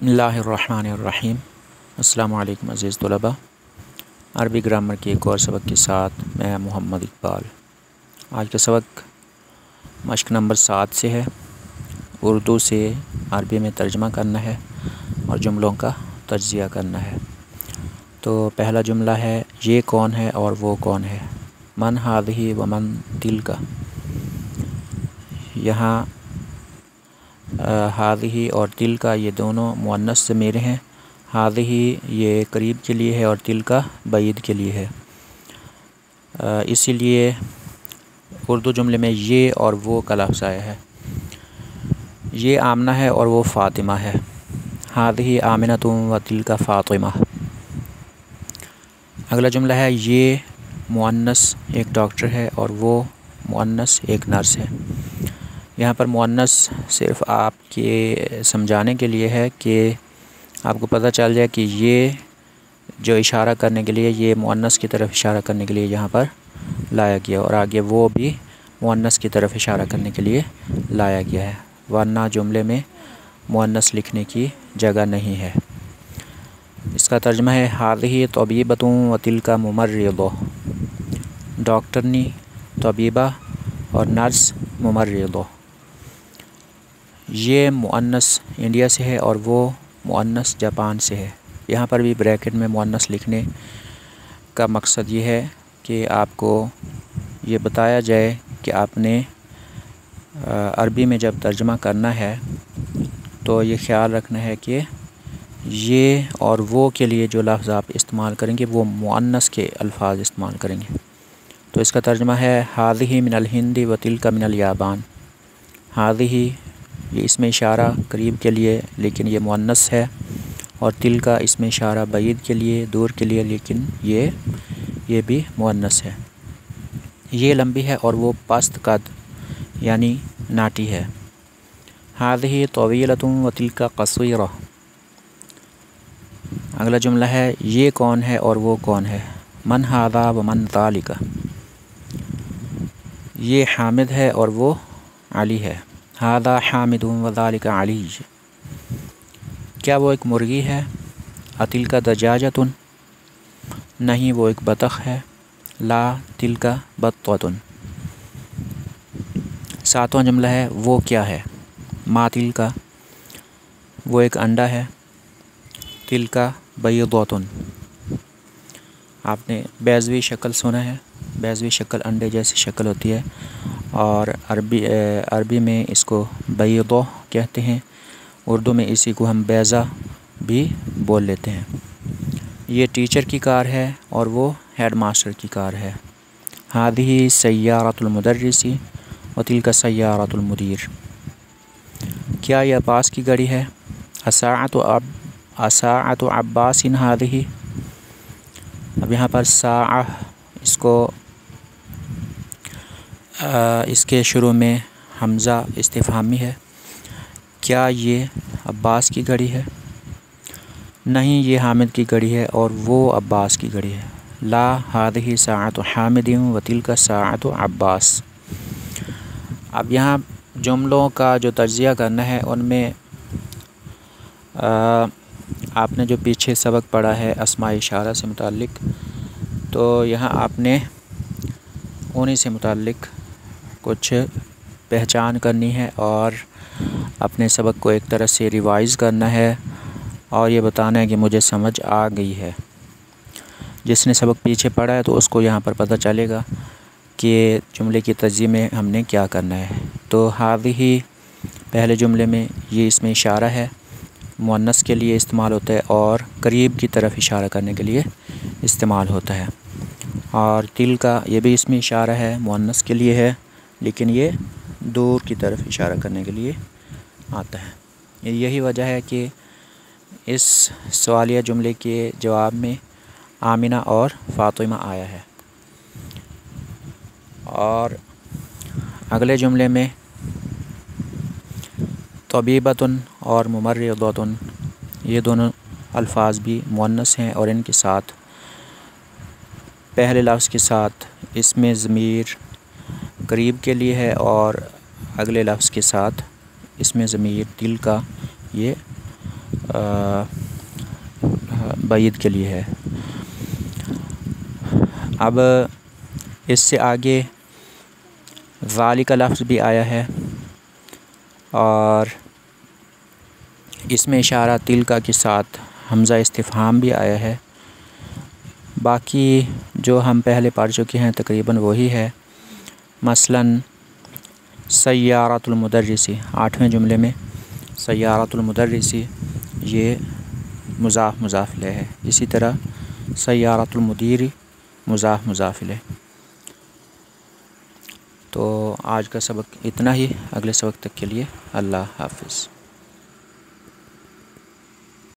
बिस्मिल्लाहिर्रहमानिर्रहीम। अस्सलामु अलैकुम अज़ीज़ तलबा। अरबी ग्रामर के एक और सबक के साथ मैं मोहम्मद इकबाल। आज का सबक मश्क नंबर 7 से है। उर्दू से अरबी में तर्जमा करना है और जुमलों का तज्ज़िया करना है। तो पहला जुमला है, ये कौन है और वो कौन है। मन हाज़िही व मन तिलका। यहाँ हाज़िही और तिलका ये दोनों मुअन्नस ज़मीर हैं। हाज़िही ये करीब के लिए है और तिलका बईद के लिए है। इसीलिए उर्दू जुमले में ये और वो का लफ्ज़ आया है। ये आमना है और वो फ़ातिमा है। हाज़िही आमिनतुन व तिलका फ़ातिमा। अगला जुमला है, ये मुअन्नस एक डॉक्टर है और वो मुअन्नस एक नर्स है। यहाँ पर मुअन्नस सिर्फ़ आपके समझाने के लिए है कि आपको पता चल जाए कि ये जो इशारा करने के लिए, ये मुअन्नस की तरफ इशारा करने के लिए यहाँ पर लाया गया और आगे वो भी मुअन्नस की तरफ इशारा करने के लिए लाया गया है, वरना जुमले में मुअन्नस लिखने की जगह नहीं है। इसका तर्जुमा है, हाज़िही तबीबतुन व तिलका मुमर्रिदो। डॉक्टरनी तबीबा और नर्स मुमर्रिदो। ये मुअन्नस इंडिया से है और वो मुअन्नस जापान से है। यहाँ पर भी ब्रैकेट में मुअन्नस लिखने का मकसद ये है कि आपको ये बताया जाए कि आपने अरबी में जब तर्जुमा करना है तो ये ख्याल रखना है कि ये और वो के लिए जो लफ्ज़ आप इस्तेमाल करेंगे वो मुअन्नस के अल्फाज इस्तेमाल करेंगे। तो इसका तर्जुमा है, हाज़िही मिनल हिंदी व तिलका मिनल याबान। हाज़िही ये इसमें इशारा करीब के लिए लेकिन ये मुअन्नस है, और तिलका इसमें इशारा बईद के लिए, दूर के लिए, लेकिन ये भी मुअन्नस है। ये लंबी है और वो पस्त कद यानी नाटी है। हाज़िही तवीलतुन व तिलका क़सीरा। अगला जुमला है, ये कौन है और वो कौन है। मन हाज़ा व मन ज़ालिका। ये हामिद है और वो अली है। हाज़ा हामिदुन व ज़ालिका अली। क्या वो एक मुर्गी है। अतिलका दजाजतुन। नहीं वो एक बतख है। ला तिलका बत्ततुन। सातवां जुमला है, वो क्या है। मा तिलका। वो एक अंडा है। तिलका बैदतुन। आपने बैज़वी शक्ल सुना है। बैज़वी शक्ल अंडे जैसी शक्ल होती है और अरबी में इसको बैदो कहते हैं। उर्दू में इसी को हम बैज़ा भी बोल लेते हैं। ये टीचर की कार है और वो हेड मास्टर की कार है। हाज़िही सय्यारतुल मुदर्रिसी व तिलका सय्यारतुल मुदीर। क्या यह अब्बास की गाड़ी है। असाअतु अब्बासिन हाज़िही। अब यहाँ पर साअ इसके शुरू में हमज़ा इस्तिफ़हामी है। क्या ये अब्बास की घड़ी है। नहीं ये हामिद की घड़ी है और वो अब्बास की घड़ी है। ला हाज़िही साअतु हामिदिन व तिलका साअतु अब्बास। अब यहाँ जुमलों का जो तज्ज़िया करना है उनमें आपने जो पीछे सबक पढ़ा है अस्माए इशारा से मुताल्लिक़, तो यहाँ आपने उन्हीं से मुताल्लिक़ कुछ पहचान करनी है और अपने सबक को एक तरह से रिवाइज़ करना है और ये बताना है कि मुझे समझ आ गई है। जिसने सबक पीछे पढ़ा है तो उसको यहाँ पर पता चलेगा कि जुमले की तज्ज़िया में हमने क्या करना है। तो हाज़िही पहले जुमले में ये इसमें इशारा है, मुअन्नस के लिए इस्तेमाल होता है और करीब की तरफ इशारा करने के लिए इस्तेमाल होता है। और तिलका ये भी इसमें इशारा है, मुअन्नस के लिए है लेकिन ये दूर की तरफ इशारा करने के लिए आता है। यही वजह है कि इस सवालिया जुमले के जवाब में आमिना और फ़ातिमा आया है। और अगले जुमले में तबीबतुन और मुमर्रिदतुन ये दोनों अल्फाज भी मुअन्नस हैं और इनके साथ पहले लफ्ज़ के साथ इसमें ज़मीर करीब के लिए है और अगले लफ्ज़ के साथ इसमें ज़मीर तिलका ये بعید کے لیے ہے۔ اب اس سے آگے ذالک کا لفظ بھی آیا ہے اور اس میں اشارہ تلک کے ساتھ حمزہ استفہام بھی آیا ہے۔ باقی جو ہم پہلے پڑھ چکے ہیں تقریباً وہی ہے۔ مثلاً سیارۃ المدرسی 8ویں جملے میں سیارۃ المدرسی یہ مضاف مضاف الیہ ہے۔ اسی طرح سیارۃ المدیری مضاف مضاف الیہ۔ تو آج کا سبق اتنا ہی، اگلے سبق تک کے لیے اللہ حافظ۔